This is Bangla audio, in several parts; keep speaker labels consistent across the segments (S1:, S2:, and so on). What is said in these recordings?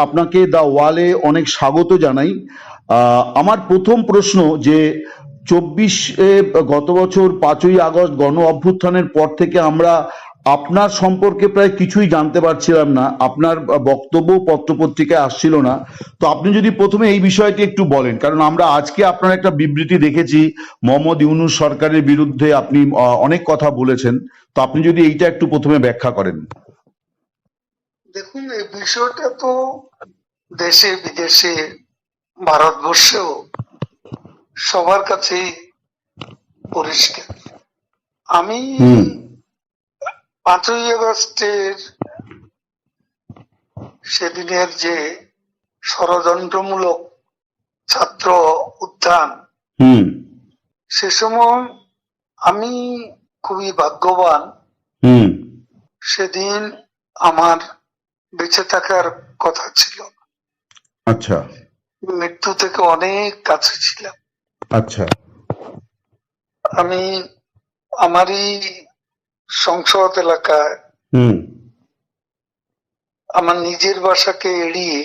S1: আপনাকে দা ওয়ালে অনেক স্বাগত জানাই। আমার প্রথম প্রশ্ন যে 24 গত বছর 5ই আগস্ট গণ অভ্যুত্থানের পর থেকে আমরা আপনার সম্পর্কে প্রায় কিছুই জানতে পারছিলাম না, আপনার বক্তব্য পত্রপত্রিকায় আসছিল না। তো আপনি যদি প্রথমে এই বিষয়টি একটু বলেন, কারণ আমরা আজকে আপনার একটা বিবৃতি দেখেছি মোহাম্মদ ইউনূস সরকারের বিরুদ্ধে আপনি অনেক কথা বলেছেন। তো আপনি যদি এইটা একটু প্রথমে ব্যাখ্যা করেন।
S2: দেখুন, এই বিষয়টা তো দেশে বিদেশে ভারতবর্ষেও সবার কাছেই পরিষ্কার। আমি 5ই আগস্টের সেদিনের যে ষড়যন্ত্রমূলক ছাত্র উত্থান, সে সময় আমি খুবই ভাগ্যবান। সেদিন আমার বেঁচে থাকার কথা ছিল।
S1: আচ্ছা।
S2: মৃত্যু থেকে অনেক কাছে ছিলাম।
S1: আচ্ছা।
S2: আমি আমারই সংসদ এলাকায় আমার নিজের বাসাকে এড়িয়ে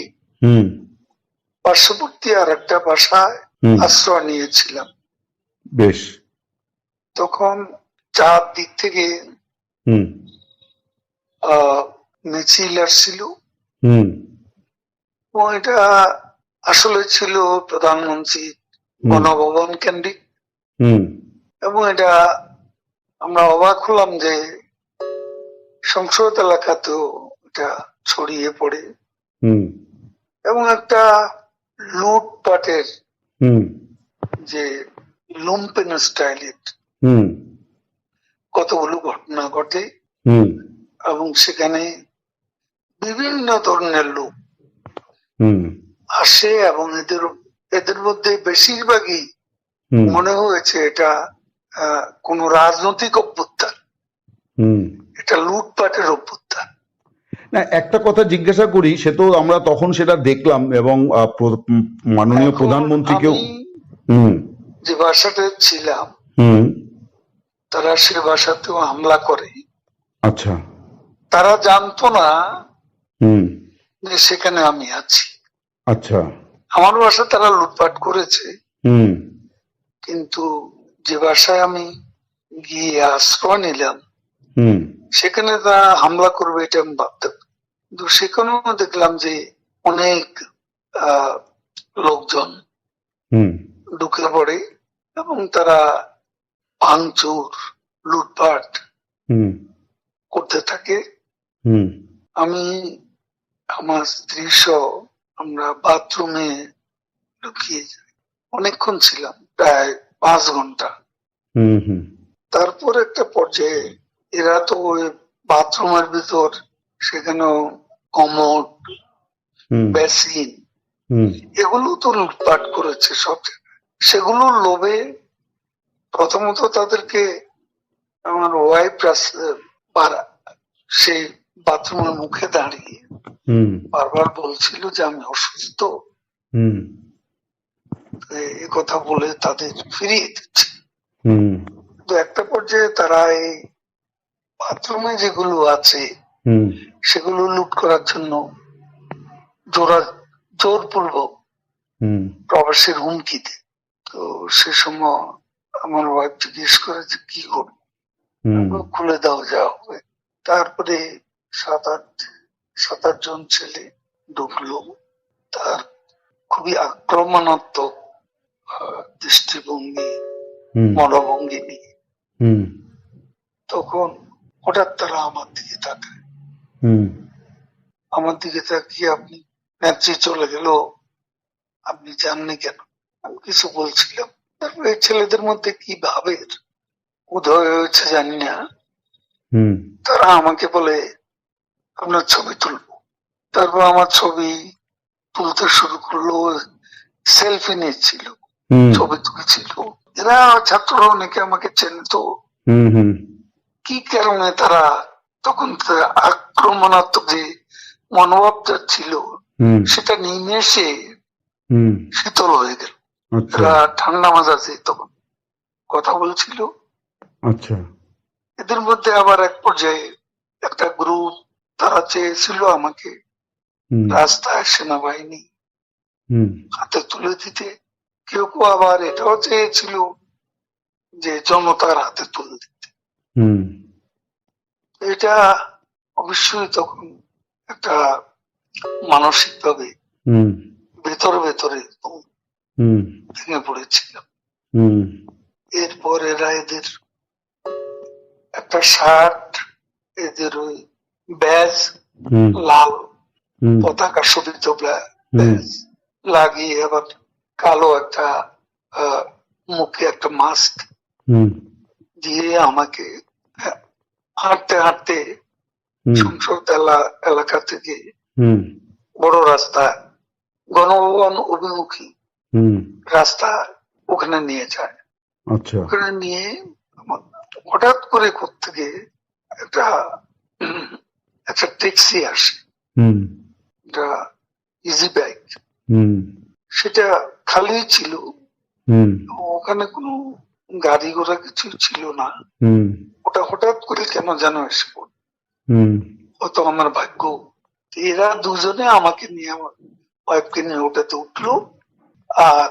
S2: পার্শ্ববর্তী আর একটা বাসায় আশ্রয় নিয়েছিলাম।
S1: বেশ।
S2: তখন চার দিক থেকে মিছিল আসছিল এবং এটা আসলে ছিল প্রধানমন্ত্রী গণভবন কেন্দ্রিক। এবং এটা আমরা অবাক হলাম যে সংসদ এলাকাতেও এটা ছড়িয়ে পড়ে এবং একটা লুটপাটের যে লুম্পেন স্টাইলের কতগুলো ঘটনা ঘটে এবং সেখানে বিভিন্ন ধরনের লোক আসে এবং এদের মধ্যে বেশিরভাগই মনে হয়েছে এটা কোন রাজনৈতিক অভ্যুত্থান, এটা লুটপাটের অভ্যুত্থান।
S1: না, একটা কথা জিজ্ঞাসা করি, সে তো আমরা তখন সেটা দেখলাম এবং মাননীয় প্রধানমন্ত্রীকেও
S2: যে বাসাতে ছিলাম তারা সে বাসাতেও হামলা করে।
S1: আচ্ছা।
S2: তারা জানতো না যে সেখানে আমি আছি।
S1: আচ্ছা।
S2: আমার বাসা তারা লুটপাট করেছে, কিন্তু যে বাসায় আমি গিয়ে আশ্রয় নিলাম সেখানে তারা হামলা করবে এটা আমি ভাবতাম। কিন্তু সেখানেও দেখলাম যে অনেক লোকজন ঢুকে পড়ে এবং তারা ভাঙচুর লুটপাট করতে থাকে। আমি আমার স্ত্রী সহ আমরা বাথরুমে লুকিয়ে যাই। অনেকক্ষণ ছিলাম, প্রায় 5 ঘন্টা। তারপর একটা পর্যায়ে এরা তো ওই বাথরুমের ভিতর সেখানেও কমোড, বেসিন এগুলো তো লুটপাট করেছে সব জায়গায়। সেগুলোর লোভে প্রথমত তাদেরকে আমার ওয়াইফ সেই বাথরুমের মুখে দাঁড়িয়ে বারবার বলছিল যে আমি অসুস্থ, এ কথা বলে তাদের ফিরিয়ে দিচ্ছে। তো একটা পর্যায়ে তারা এই বাথরুমে যেগুলো আছে সেগুলো লুট করার জন্য জোরপূর্বক প্রবেশের হুমকি দেয়। তো সে সময় আমার ওয়াইফ জিজ্ঞেস করে যে কি করবো, খুলে দাও যা হবে। তারপরে 7-8 জন ছেলে ঢুকলো। তার খুবই আক্রমণাত্মক দৃষ্টিভঙ্গি, মনোভঙ্গি নিয়ে। তখন হঠাৎ তারা আমার দিকে তাকায়। আমার দিকে তাকিয়ে, আপনি নেত্রী চলে গেল, আপনি জাননি কেন? আমি কিছু বলছিলাম। তারপরে ছেলেদের মধ্যে কি ভাবের উদয় হয়েছে জানি না, তারা আমাকে বলে আপনার ছবি তুলবো। তারপর আমার ছবি তুলতে শুরু করলো, সেলফি নিচ্ছিল, ছবি তুলছিল। এরা ছাত্ররা অনেকে আমাকে চেনতো। কি কারণে তারা তখন আক্রমণাত্মক যে মনোভাবটা ছিল সেটা নিমেষে শীতল হয়ে গেল। এরা ঠান্ডা মাজাজে তখন কথা বলছিল।
S1: আচ্ছা।
S2: এদের মধ্যে আবার এক পর্যায়ে একটা গ্রুপ, তারা চেয়েছিল আমাকে
S1: হুম
S2: রাস্তায় সেনাবাহিনী
S1: হুম
S2: হাতে তুলে দিতে, কেউ কেউ আবার এটাও চেয়েছিল যে জনতার হাতে তুলে দিতে।
S1: হুম
S2: এটা অবশ্যই তখন একটা মানসিক ভাবে
S1: হুম
S2: ভেতরে ভেতরে একদম
S1: হুম
S2: ভেঙে পড়েছিলাম।
S1: হুম
S2: এরপর এরা এদের একটা শার্ট, এদের ওই ব্যাজ,
S1: হুম
S2: লাল
S1: হুম
S2: পতাকা শোভিত
S1: হুম
S2: ব্যাজ লাগিয়ে আবার কালো একটা আহ, মুখে একটা মাস্ক
S1: হুম
S2: দিয়ে আমাকে আহ, হাঁটতে হাঁটতে
S1: হুম
S2: সংসদ এলাকা থেকে
S1: হুম
S2: বড় রাস্তা, গণভবন অভিমুখী
S1: হুম
S2: রাস্তা, ওখানে নিয়ে যায়।
S1: আচ্ছা
S2: ওখানে নিয়ে হঠাৎ করে কোত্থেকে একটা উম, একটা ট্যাক্সি আসে,
S1: হুম
S2: একটা ইজি বাইক,
S1: হুম
S2: সেটা খালি ছিল।
S1: হুম
S2: ওখানে কোনো গাড়ি ঘোড়া কিছু ছিল না।
S1: হুম
S2: ওটা হঠাৎ করে কেন যেন এসে পড়ল,
S1: হুম
S2: হয়তো আমার ভাগ্য। এরা দুজনে আমাকে নিয়ে, আমার ওয়াইফকে নিয়ে ওটাতে উঠলো আর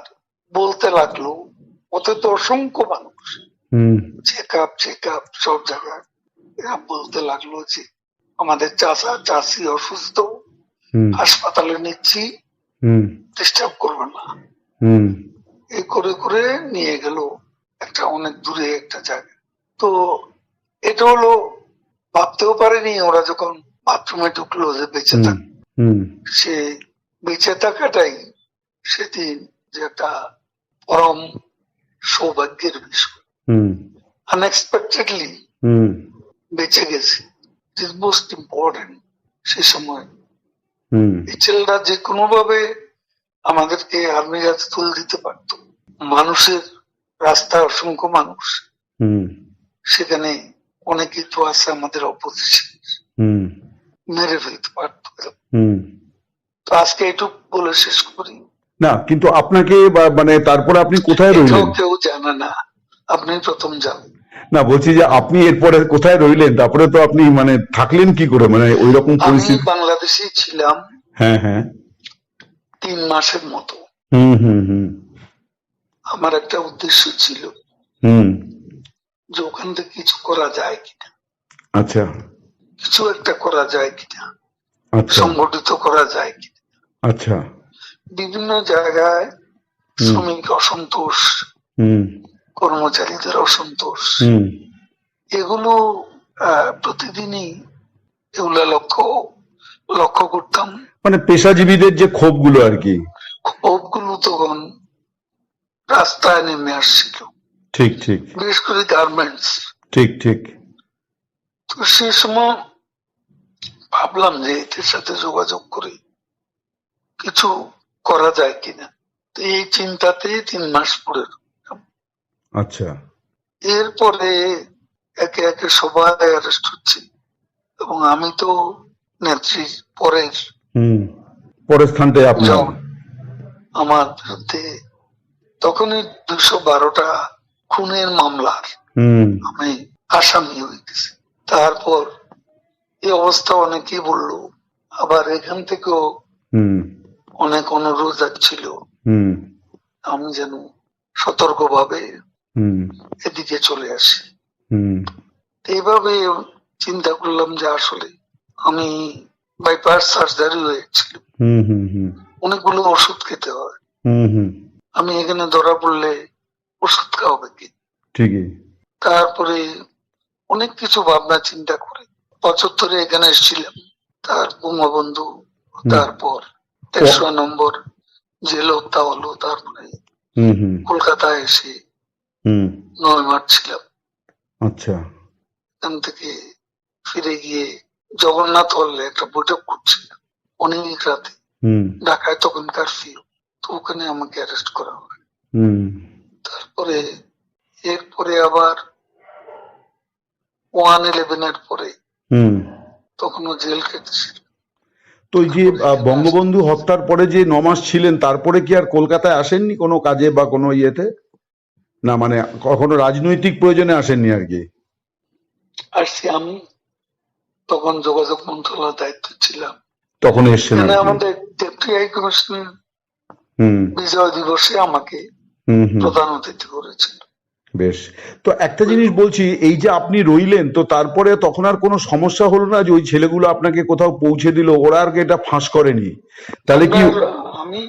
S2: বলতে লাগলো, ওতে তো অসংখ্য মানুষ,
S1: হুম
S2: চেক আপ সব জায়গায়। এরা বলতে লাগলো যে আমাদের চাচা চাচি অসুস্থ,
S1: হুম
S2: হাসপাতালে নিচ্ছি,
S1: হুম
S2: ডিস্টার্ব করবে না।
S1: হুম
S2: এই করে করে নিয়ে গেল একটা অনেক দূরে একটা জায়গা। তো এটা হলো, ভাবতেও পারেনি ওরা যখন বাথরুমে ঢুকলো যে বেঁচে
S1: হুম
S2: থাক,
S1: হুম
S2: সে বেঁচে থাকাটাই সেদিন যে একটা পরম সৌভাগ্যের বিষয়।
S1: হুম
S2: আনএক্সপেক্টেডলি
S1: হুম
S2: বেঁচে গেছে, ইট মোস্ট ইম্পর্টেন্ট। সে সময়
S1: হুম
S2: এই ছেলেরা যে কোনো ভাবে আমাদেরকে আর্মির হাতে তুলে দিতে পারতো। মানুষের রাস্তায় অসংখ্য মানুষ,
S1: হুম
S2: সেখানে অনেকেই তো আছে আমাদের অপোজিশন,
S1: হুম
S2: মেরে ফেলতে পারতো।
S1: হুম
S2: তো আজকে এটুকু বলে শেষ করি।
S1: না কিন্তু আপনাকে মানে তারপরে আপনি কোথায়
S2: এটাও
S1: রইলেন?
S2: কেউ জানে না, আপনি প্রথম জানেন।
S1: না বলছি যে আপনি এরপরে কোথায় রইলেন, তারপরে তো আপনি মানে থাকলেন কি করে, মানে ওই রকম
S2: আমি
S1: পরিস্থিতি?
S2: বাংলাদেশে ছিলাম
S1: হ্যাঁ হ্যাঁ
S2: 3 মাসের মতো।
S1: হুম হুম হুম
S2: আমার একটা উদ্দেশ্য ছিল
S1: হুম
S2: যে ওখান থেকে কিছু করা যায় কিনা,
S1: আচ্ছা
S2: কিছু একটা করা যায় কিনা,
S1: আচ্ছা
S2: সংগঠিত করা যায় কিনা।
S1: আচ্ছা
S2: বিভিন্ন জায়গায়
S1: হুম
S2: শ্রমিক অসন্তোষ,
S1: হুম
S2: কর্মচারীদের অসন্তোষ,
S1: হুম
S2: এগুলো প্রতিদিনই এগুলা লক্ষ্য লক্ষ্য করতাম।
S1: মানে পেশাজীবীদের যে ক্ষোভগুলো আর কি।
S2: ক্ষোভগুলো তখন রাস্তায় নেমে আসছিল,
S1: ঠিক ঠিক
S2: বিশেষ করে গার্মেন্টস।
S1: ঠিক ঠিক
S2: তো সে সময় ভাবলাম যে এদের সাথে যোগাযোগ করে কিছু করা যায় কিনা। তো এই চিন্তাতে 3 মাস পরে রইলাম।
S1: আচ্ছা
S2: এরপরে একে একে সবাই অ্যারেস্ট হচ্ছে, এবং আমি তো নেত্রীর পরের
S1: হুম পরের স্থানটাই আপনার।
S2: জন। আমার বিরুদ্ধে তখনই 212টা খুনের মামলার
S1: হুম
S2: আমি আসামি হয়ে গেছি। তারপর এই অবস্থা অনেকেই বললো, আবার এখান থেকেও
S1: হুম
S2: অনেক অনুরোধ যাচ্ছিল
S1: হুম
S2: আমি যেন সতর্কভাবে
S1: হুম
S2: এদিকে চলে আসি।
S1: হুম
S2: এইভাবে চিন্তা করলাম যে আসলে আমি বাইপাস সার্জারি হয়েছিল,
S1: হুম হুম হুম
S2: অনেকগুলো ওষুধ খেতে হয়।
S1: হুম হুম
S2: আমি এখানে ধরা পড়লে ওষুধ খাওয়াবে কি?
S1: ঠিকই
S2: তারপরে অনেক কিছু ভাবনা চিন্তা করে 75-এ এখানে এসেছিলাম, তার বঙ্গবন্ধু,
S1: হুম
S2: তারপর
S1: ও-
S2: 150 নম্বর জেল হত্যা হলো, তারপরে
S1: হুম হুম
S2: কলকাতায় এসে
S1: হুম
S2: 9 মাস ছিলাম।
S1: আচ্ছা
S2: এখান থেকে ফিরে গিয়ে জগন্নাথ হলে একটা বৈঠক করছিলাম অনেক রাতে,
S1: হুম
S2: ঢাকায় তখন কারফিউ। তো ওখানে আমাকে অ্যারেস্ট করা হয়।
S1: হুম
S2: তারপরে এরপরে আবার 111-এর পরে
S1: হুম
S2: তখনও জেল কেটেছিল।
S1: তো ওই যে
S2: তারপরে এখানে
S1: বঙ্গবন্ধু হত্যার পরে যে 9 মাস ছিলেন, তারপরে কি আর কলকাতায় আসেননি কোনো কাজে বা কোনো ইয়েতে? না মানে কখনো রাজনৈতিক প্রয়োজনে আসেননি আর কি?
S2: আসছি। আমি তখন যোগাযোগ মন্ত্রণালয়ের দায়িত্ব ছিলাম।
S1: তখন এসছেন
S2: এখানে
S1: আর কি।
S2: আমাদের ডেপুটি হাই কমিশনার
S1: হুম
S2: বিজয় দিবসে আমাকে
S1: হুম হুম।
S2: প্রধান অতিথি করেছিল।
S1: বেশ। তো একটা জিনিস বলছি, এই যে আপনি রইলেন, তো তারপরে তখন আর কোনো সমস্যা হলো না যে ওই ছেলেগুলো আপনাকে কোথাও পৌঁছে দিল, ওরা আর কি এটা ফাঁস করেনি? তাহলে কি?
S2: আমি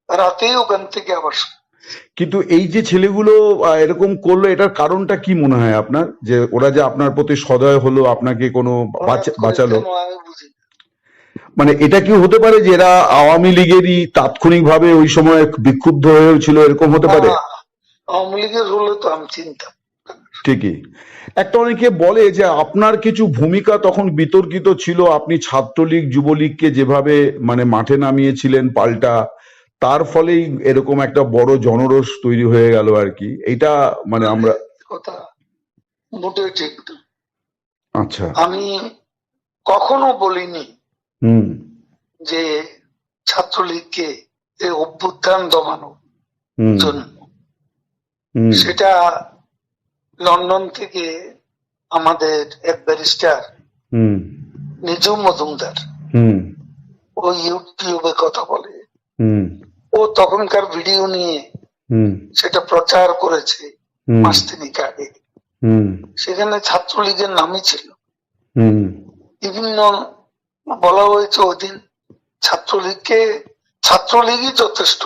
S2: রাতেই ওখান থেকে আবার
S1: কিন্তু এই যে ছেলেগুলো এরকম করলো, এটার কারণটা কি মনে হয় আপনার, যে ওরা যে আপনার প্রতি সদয় হলো, আপনাকে কোনো
S2: হঠাৎ করে
S1: বাঁচালো?
S2: কেন আমি বুঝি না।
S1: মানে এটা কি হতে পারে যে এরা আওয়ামী লীগেরই তাৎক্ষণিকভাবে ওই সময় বিক্ষুব্ধ হয়েছিল, এরকম হতে পারে?
S2: না, আওয়ামী লীগের হলে তো আমি চিনতাম।
S1: ঠিকই। একটা অনেকে বলে যে আপনার কিছু ভূমিকা তখন বিতর্কিত ছিল, আপনি ছাত্রলীগ যুবলীগকে যেভাবে মানে মাঠে নামিয়েছিলেন পাল্টা, তার ফলেই এরকম একটা বড় জনরোষ তৈরি হয়ে গেল আর কি, এইটা মানে আমরা।
S2: কথা মোটেও ঠিক না।
S1: আচ্ছা।
S2: আমি কখনো বলিনি
S1: হুম
S2: যে ছাত্রলীগকে এই অভ্যুত্থান দমানোর
S1: হুম
S2: জন্য।
S1: হুম
S2: সেটা লন্ডন থেকে আমাদের এক ব্যারিস্টার
S1: হুম
S2: নিজু মজুমদার,
S1: হুম
S2: ও ইউটিউবে কথা বলে,
S1: হুম
S2: ও তখনকার ভিডিও নিয়ে
S1: হুম
S2: সেটা প্রচার করেছে
S1: হুম
S2: মাস তিনেক আগে।
S1: হুম
S2: সেখানে ছাত্রলীগের নামই ছিল।
S1: হুম
S2: বিভিন্ন বলা হয়েছে ওদিন ছাত্রলীগই যথেষ্ট,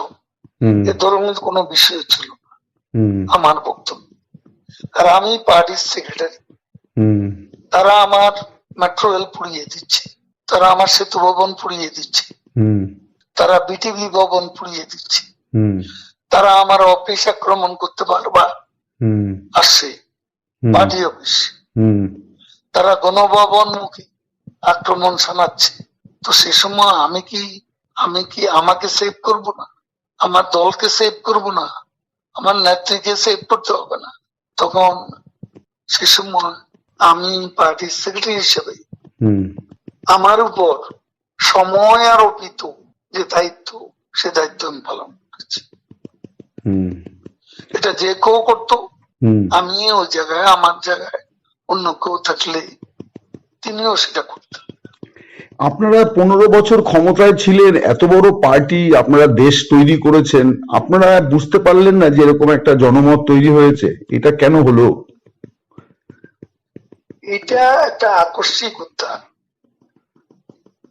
S1: হুম
S2: এ ধরনের কোনো বিষয় ছিল না
S1: হুম
S2: আমার বক্তব্য। আর আমি পার্টির সেক্রেটারি,
S1: হুম
S2: তারা আমার মেট্রো রেল পুড়িয়ে দিচ্ছে, তারা আমার সেতু ভবন পুড়িয়ে দিচ্ছে,
S1: হুম
S2: তারা বিটিভি ভবন পুড়িয়ে দিচ্ছে,
S1: হুম
S2: তারা আমার অফিস আক্রমণ করতে বারবার
S1: হুম
S2: আসছে,
S1: হুম
S2: পার্টি অফিস।
S1: হুম
S2: তারা গণভবন মুখী আক্রমণ শোনাচ্ছে। তো সে সময় আমি কি আমাকে সেভ করব না? আমার দলকে সেভ করব না? আমার নেত্রীকে সেভ করতে হবে না? তখন সে সময় আমি পার্টির সেক্রেটারি হিসেবে
S1: হুম
S2: আমার উপর সময় আরোপিত যে দায়িত্ব, সে দায়িত্ব আমি পালন করেছি।
S1: হুম
S2: এটা যে কেউ করতো,
S1: হুম
S2: আমি ওই জায়গায় আমার জায়গায় অন্য কেউ থাকলে তিনিও সেটা করতেন।
S1: আপনারা 15 বছর ক্ষমতায় ছিলেন, এত বড় পার্টি, আপনারা দেশ তৈরি করেছেন, আপনারা বুঝতে পারলেন না যে এরকম একটা জনমত তৈরি হয়েছে? এটা কেন হলো?
S2: এটা একটা আকস্মিক উত্থান।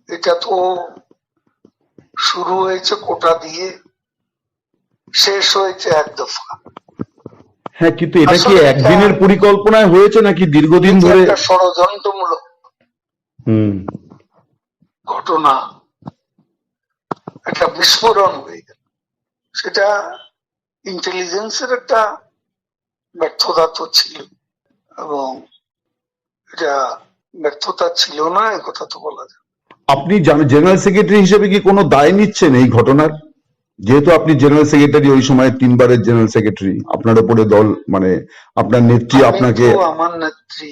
S2: এটা তো শুরু হয়েছে কোটা দিয়ে, শেষ হয়েছে এক দফা।
S1: হ্যাঁ, কিন্তু এটা কি
S2: আসলে এটা
S1: একদিনের পরিকল্পনায় হয়েছে নাকি দীর্ঘদিন ধরে?
S2: একটা ষড়যন্ত্রমূলক
S1: হুম
S2: ঘটনা, একটা বিস্ফোরণ হয়ে গেল। সেটা ইন্টেলিজেন্সের একটা ব্যর্থতা তো ছিল, এবং এটা ব্যর্থতা ছিল না এ কথা তো বলা যায়।
S1: আপনি জেনারেল সেক্রেটারি হিসেবে কি কোনো দায় নিচ্ছেন এই ঘটনার? যেহেতু আপনি জেনারেল সেক্রেটারি, ওই সময় 3বারের জেনারেল সেক্রেটারি, আপনার উপরে দল মানে আপনার নেত্রী
S2: আমি
S1: আপনাকে।
S2: তো আমার নেত্রী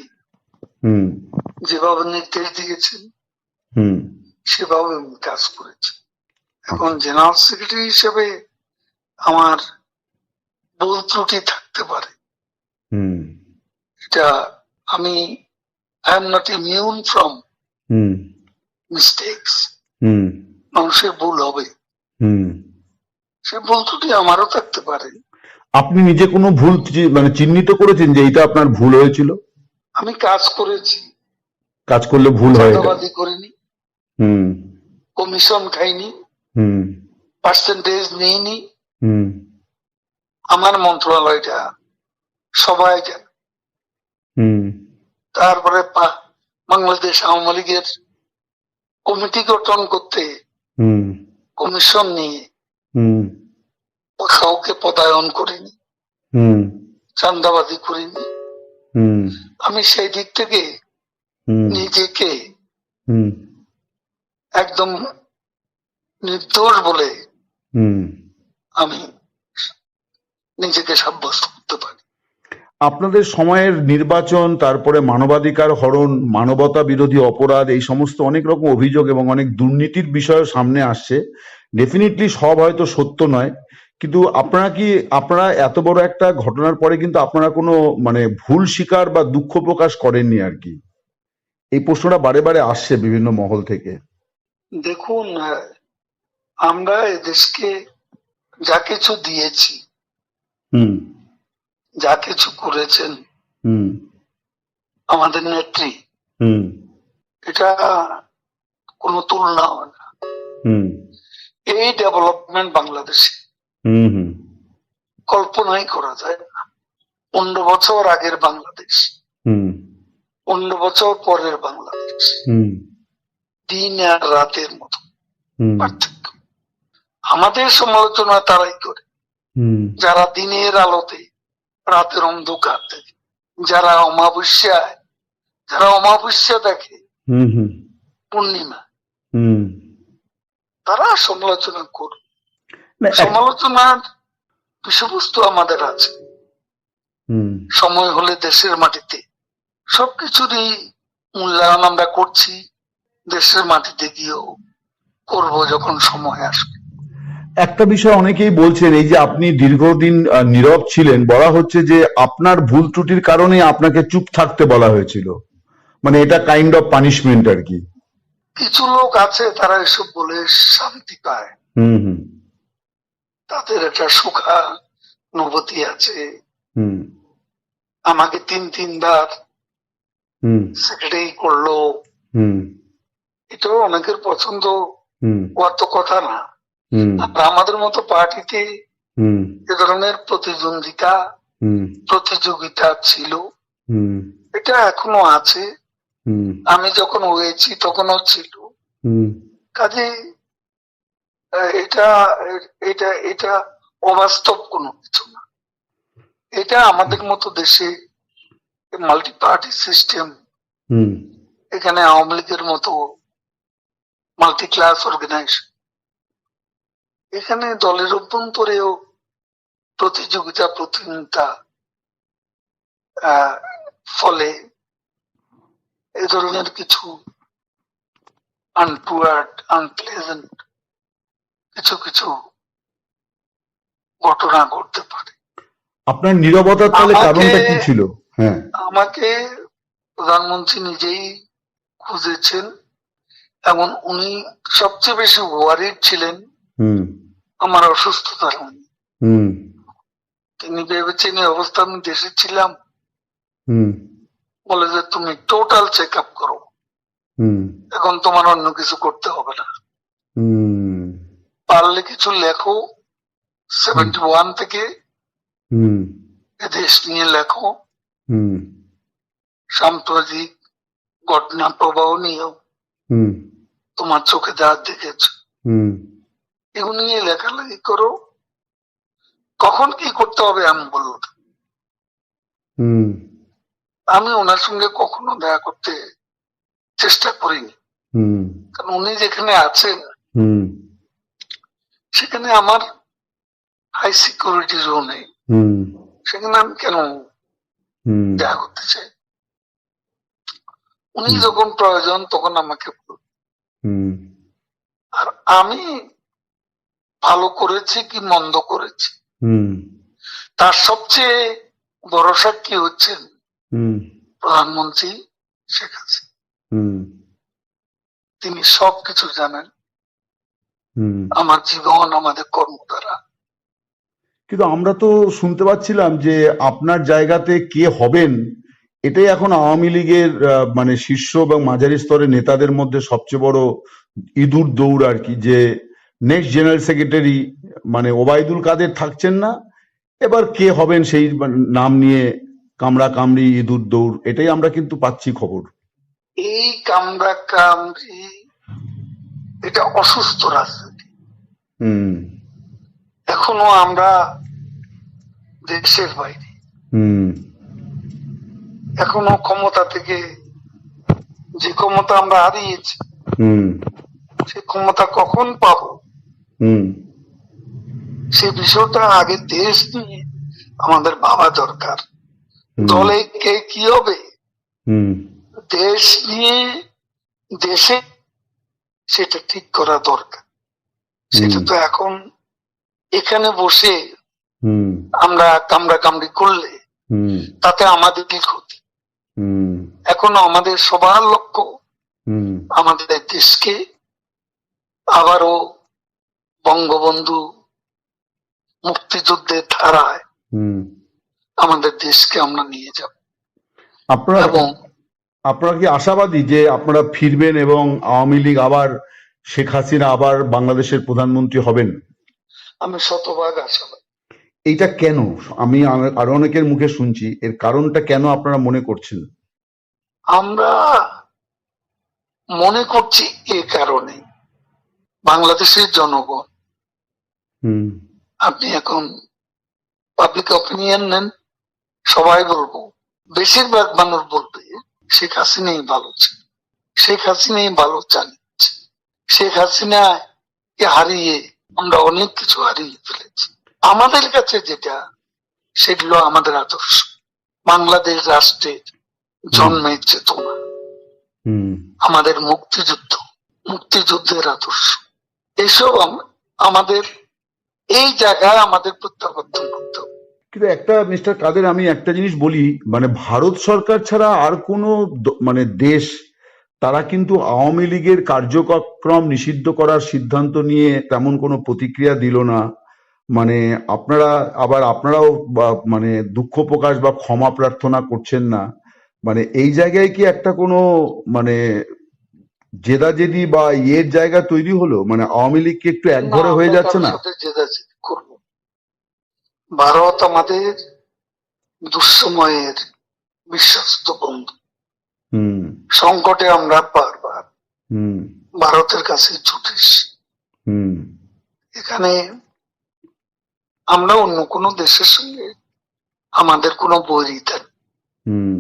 S1: হুম
S2: যেভাবে নির্দেশ দিয়েছেন
S1: হুম
S2: সেভাবে আমি কাজ করেছি। এখন জেনারেল সেক্রেটারি হিসেবে আমার ভুল ত্রুটি থাকতে পারে,
S1: হুম
S2: এটা আমি I am not immune from
S1: hmm
S2: mistakes.
S1: হুম
S2: মানুষের ভুল হবে,
S1: হুম
S2: সে ভুল ত্রুটি আমারও থাকতে পারে।
S1: আপনি নিজে কোনো ভুল মানে চিহ্নিত করেছেন যে এইটা আপনার ভুল হয়েছিল?
S2: আমি কাজ করেছি,
S1: কাজ করলে ভুল হয় এটা?
S2: চাঁদাবাজি করিনি,
S1: হুম
S2: কমিশন খাইনি,
S1: হুম
S2: পার্সেন্টেজ নিইনি।
S1: হুম
S2: আমার মন্ত্রণালয়টা সবাই জানে।
S1: হুম
S2: তারপরে বাংলাদেশ আওয়ামী লীগের কমিটি গঠন করতে
S1: হুম
S2: কমিশন নিয়ে
S1: হুম
S2: কাউকে পদায়ন করিনি,
S1: হুম
S2: চাঁদাবাজি করিনি।
S1: হুম
S2: আমি সেই দিক থেকে
S1: হুম
S2: নিজেকে
S1: হুম
S2: একদম নির্দোষ বলে
S1: হুম
S2: আমি নিজেকে সাব্যস্ত করতে পারি।
S1: আপনাদের সময়ের নির্বাচন, তারপরে মানবাধিকার হরণ, মানবতা বিরোধী অপরাধ, এই সমস্ত অনেক রকম অভিযোগ এবং অনেক দুর্নীতির বিষয় সামনে আসছে। ডেফিনেটলি সব হয়তো সত্য নয়, কিন্তু আপনারা এত বড় একটা ঘটনার পরে কিন্তু আপনারা কোনো মানে ভুল স্বীকার বা দুঃখ প্রকাশ করেননি আর কি? এই প্রশ্নটা বারে বারে আসছে বিভিন্ন মহল থেকে।
S2: দেখুন, আমরা এদেশকে যা কিছু দিয়েছি,
S1: হুম
S2: যা কিছু করেছেন
S1: হুম
S2: আমাদের নেত্রী,
S1: হুম
S2: এটা কোনো তুলনা হয় না।
S1: হুম
S2: এই ডেভেলপমেন্ট বাংলাদেশে
S1: হুম হুম
S2: কল্পনাই করা যায় না। 15 বছর আগের বাংলাদেশ,
S1: হুম
S2: 15 বছর পরের বাংলাদেশ,
S1: হুম
S2: দিন আর রাতের মতো
S1: হুম
S2: পার্থক্য। আমাদের সমালোচনা তারাই করে
S1: হুম
S2: যারা দিনের আলোতে রাতের অন্ধকার দেখে, যারা অমাবস্যা দেখে
S1: হুম হুম
S2: পূর্ণিমা,
S1: হুম
S2: তারা সমালোচনা করে।
S1: না,
S2: সমালোচনার বিষয়বস্তু আমাদের আছে।
S1: হুম
S2: সময় হলে দেশের মাটিতে সবকিছুরই মূল্যায়ন আমরা করছি, দেশের মাটিতে গিয়েও করব যখন সময় আসবে।
S1: একটা বিষয় অনেকেই বলছেন, এই যে আপনি দীর্ঘদিন নীরব ছিলেন, বলা হচ্ছে যে আপনার ভুল ত্রুটির কারণে আপনাকে চুপ থাকতে বলা হয়েছিল, মানে এটা কাইন্ড অফ পানিশমেন্ট আর কি।
S2: কিছু লোক আছে তারা এসব বলে শান্তি পায়,
S1: হুম হুম
S2: তাদের একটা সুখানুভূতি আছে।
S1: হুম
S2: আমাকে তিনবার
S1: হুম
S2: সেক্রেটারি করলো,
S1: হুম
S2: এটাও অনেকের পছন্দ
S1: হুম
S2: হওয়ার তো কথা না।
S1: হুম
S2: আর আমাদের মতো পার্টিতে
S1: হুম
S2: এ ধরনের
S1: হুম
S2: প্রতিযোগিতা ছিল,
S1: হুম
S2: এটা এখনো আছে।
S1: হুম
S2: আমি যখন হয়েছি তখনও ছিল।
S1: হুম
S2: কাজে এটা এটা এটা অবাস্তব কোনো কিছু না। এটা আমাদের মতো দেশে মাল্টি পার্টি সিস্টেম,
S1: হুম
S2: এখানে আওয়ামী লীগের মতো মাল্টি ক্লাস অর্গানাইজেশন, এখানে দলের অভ্যন্তরেও প্রতিদ্বন্দ্বিতা ফলে এ ধরনের কিছু আনপ্লেজেন্ট কিছু কিছু ঘটনা ঘটতে পারে।
S1: আপনার নীরবতার তাহলে
S2: আমাকে
S1: কারণটা কি ছিল? হ্যাঁ।
S2: আমাকে প্রধানমন্ত্রী নিজেই খুঁজেছেন এবং উনি সবচেয়ে বেশি ওয়ারিড ছিলেন
S1: হুম
S2: আমার অসুস্থতার নিয়ে।
S1: হুম
S2: তিনি ভেবেছেন এই অবস্থা আমি দেশে ছিলাম,
S1: হুম
S2: বলে যে তুমি টোটাল চেক আপ করো,
S1: হুম
S2: এখন তোমার অন্য কিছু করতে হবে না,
S1: হুম
S2: পারলে কিছু লেখো, 71 থেকে
S1: হুম
S2: দেশ নিয়ে লেখো,
S1: হুম
S2: সাম্প্রতিক ঘটনা প্রবাহ নিয়েও
S1: হুম
S2: তোমার চোখে যা দেখেছ
S1: হুম
S2: এগুলো নিয়ে লেখালেখি করো, কখন কি করতে হবে আমি বলবো।
S1: হুম
S2: আমি ওনার সঙ্গে কখনো দেখা করতে চেষ্টা করিনি,
S1: হুম
S2: কারণ উনি যেখানে আছেন
S1: হুম
S2: সেখানে আমার হাই সিকিউরিটি জোনে,
S1: হুম
S2: সেখানে আমি কেন
S1: হুম
S2: দেখা করতে চাই। উনি যখন প্রয়োজন তখন আমাকে বলবেন।
S1: হুম
S2: আর আমি ভালো করেছি কি মন্দ করেছি
S1: হুম
S2: তার সবচেয়ে বড় সাক্ষী হচ্ছেন
S1: হুম
S2: প্রধানমন্ত্রী শেখ হাসিনা।
S1: হুম
S2: তিনি সবকিছু জানেন,
S1: হুম
S2: আমার জীবন, আমাদের কর্ম দ্বারা।
S1: কিন্তু আমরা তো শুনতে পাচ্ছিলাম যে আপনার জায়গাতে কে হবেন, এটাই এখন আওয়ামী লীগের মানে শীর্ষ এবং মাঝারি স্তরের নেতাদের মধ্যে সবচেয়ে বড় ইঁদুর দৌড় আর কি, যে নেক্সট জেনারেল সেক্রেটারি মানে ওবায়দুল কাদের থাকছেন না, এবার কে হবেন সেই নাম নিয়ে কামড়া কামড়ি ইঁদুর দৌড়, এটাই আমরা কিন্তু পাচ্ছি খবর।
S2: এই কামড়া কামড়ি, এটা অসুস্থ রাজনীতি।
S1: হুম
S2: এখনো আমরা দেশের বাইরে,
S1: হুম
S2: এখনো ক্ষমতা থেকে যে ক্ষমতা আমরা হারিয়েছি
S1: হুম
S2: সে ক্ষমতা কখন পাবো
S1: হুম
S2: সে বিষয়টা আগে দেশ নিয়ে আমাদের ভাবা দরকার। দলে কে কি হবে
S1: হুম
S2: দেশ নিয়ে, দেশে সেটা ঠিক করা দরকার। সেটা তো এখন এখানে বসে
S1: হুম
S2: আমরা কামড়া কামড়ি করলে
S1: হুম
S2: তাতে আমাদের কি ক্ষতি।
S1: হুম
S2: এখনো আমাদের সবার লক্ষ্য
S1: হুম
S2: আমাদের দেশকে আবারও বঙ্গবন্ধু মুক্তিযুদ্ধের ধারায়
S1: হুম।
S2: আমাদের দেশকে আমরা নিয়ে যাব
S1: আপনারা
S2: এবং
S1: আপনারা কি আশাবাদী যে আপনারা ফিরবেন এবং আওয়ামী লীগ আবার, শেখ হাসিনা আবার বাংলাদেশের প্রধানমন্ত্রী হবেন?
S2: আমি শতভাগ আশাবাদী।
S1: এইটা কেন? আমি আরো অনেকের মুখে শুনছি, এর কারণটা কেন আপনারা মনে করছেন?
S2: আমরা মনে করছি এ কারণে বাংলাদেশের জনগণ,
S1: হুম।
S2: আপনি এখন পাবলিক অপিনিয়ন নেন, সবাই বলবো, বেশিরভাগ মানুষ বলবে শেখ হাসিনাই ভালো ছিল, শেখ হাসিনাই ভালো চালিয়েছে, শেখ হাসিনাকে হারিয়ে আমরা অনেক কিছু হারিয়ে ফেলেছি। আমাদের কাছে যেটা, সেগুলো আমাদের আদর্শ, বাংলাদেশ রাষ্ট্রের জন্মের চেতনা,
S1: হুম।
S2: আমাদের মুক্তিযুদ্ধের আদর্শ, এসব আমাদের এই জায়গায় আমাদের প্রত্যাবর্তন করতে হবে।
S1: কিন্তু একটা মিস্টার কাদের, আমি একটা জিনিস বলি, মানে ভারত সরকার ছাড়া আর কোনো মানে দেশ, তারা কিন্তু আওয়ামী লীগের কার্যক্রম নিষিদ্ধ করার সিদ্ধান্ত নিয়ে তেমন কোনো প্রতিক্রিয়া দিল না। মানে আপনারাও মানে দুঃখ প্রকাশ বা ক্ষমা প্রার্থনা করছেন না। মানে এই জায়গায় কি একটা কোনো মানে জেদাজেদি বা ইয়ের জায়গা তৈরি হলো? মানে আওয়ামী লীগ কি একটু একঘরে
S2: আমরা
S1: হয়ে যাচ্ছে
S2: কারোর
S1: না?
S2: সাথে জেদাজেদি করবো? ভারত আমাদের দুঃসময়ের বিশ্বস্ত বন্ধু।
S1: হুম।
S2: সংকটে আমরা বারবার
S1: হুম।
S2: ভারতের কাছে ছুটেছি।
S1: হুম।
S2: এখানে আমরা অন্য কোনো দেশের সঙ্গে আমাদের কোনো বৈরিতা নেই।
S1: হুম।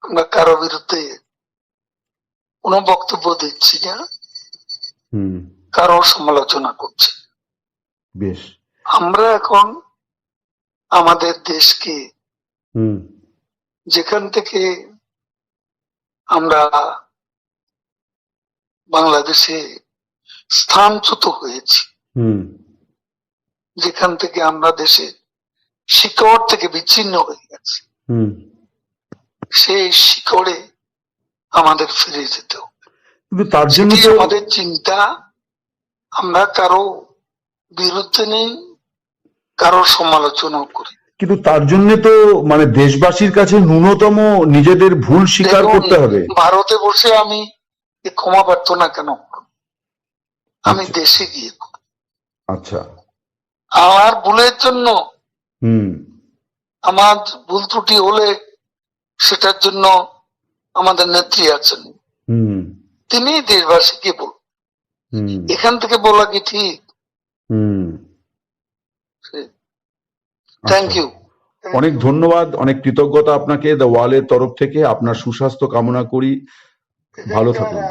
S2: আমরা কারো বিরুদ্ধে কোনো বক্তব্য দিচ্ছি না,
S1: হুম।
S2: কারো সমালোচনা করছি না।
S1: বেশ।
S2: আমরা এখন আমাদের দেশকে,
S1: হুম।
S2: যেখান থেকে আমরা বাংলাদেশে স্থানচ্যুত হয়েছি,
S1: হুম।
S2: যেখান থেকে আমরা দেশের শিকড় থেকে বিচ্ছিন্ন হয়ে গেছি,
S1: হুম।
S2: সেই শিকড়ে আমাদের ফিরে যেতে হবে।
S1: কিন্তু তার জন্য
S2: সেটি
S1: তো
S2: আমাদের চিন্তা। আমরা কারো বিরুদ্ধে নেই, কারো সমালোচনাও করি।
S1: কিন্তু তার জন্য তো মানে দেশবাসীর কাছে ন্যূনতম নিজেদের ভুল স্বীকার
S2: দেখুন,
S1: করতে হবে।
S2: ভারতে বসে আমি এ ক্ষমা প্রার্থনা কেন করব? আমি
S1: আচ্ছা।
S2: দেশে গিয়ে করব।
S1: আচ্ছা।
S2: আমার ভুলের জন্য,
S1: হুম।
S2: আমার ভুল ত্রুটি হলে সেটার জন্য আমাদের নেত্রী আছেন,
S1: হুম।
S2: তিনি দেশবাসীকে বল,
S1: হুম।
S2: এখান থেকে বলা কি ঠিক?
S1: হুম।
S2: থ্যাংক
S1: আচ্ছা।
S2: ইউ।
S1: অনেক ধন্যবাদ, অনেক কৃতজ্ঞতা আপনাকে দ্য ওয়ালের তরফ থেকে। আপনার সুস্বাস্থ্য কামনা করি। ভালো থাকুন।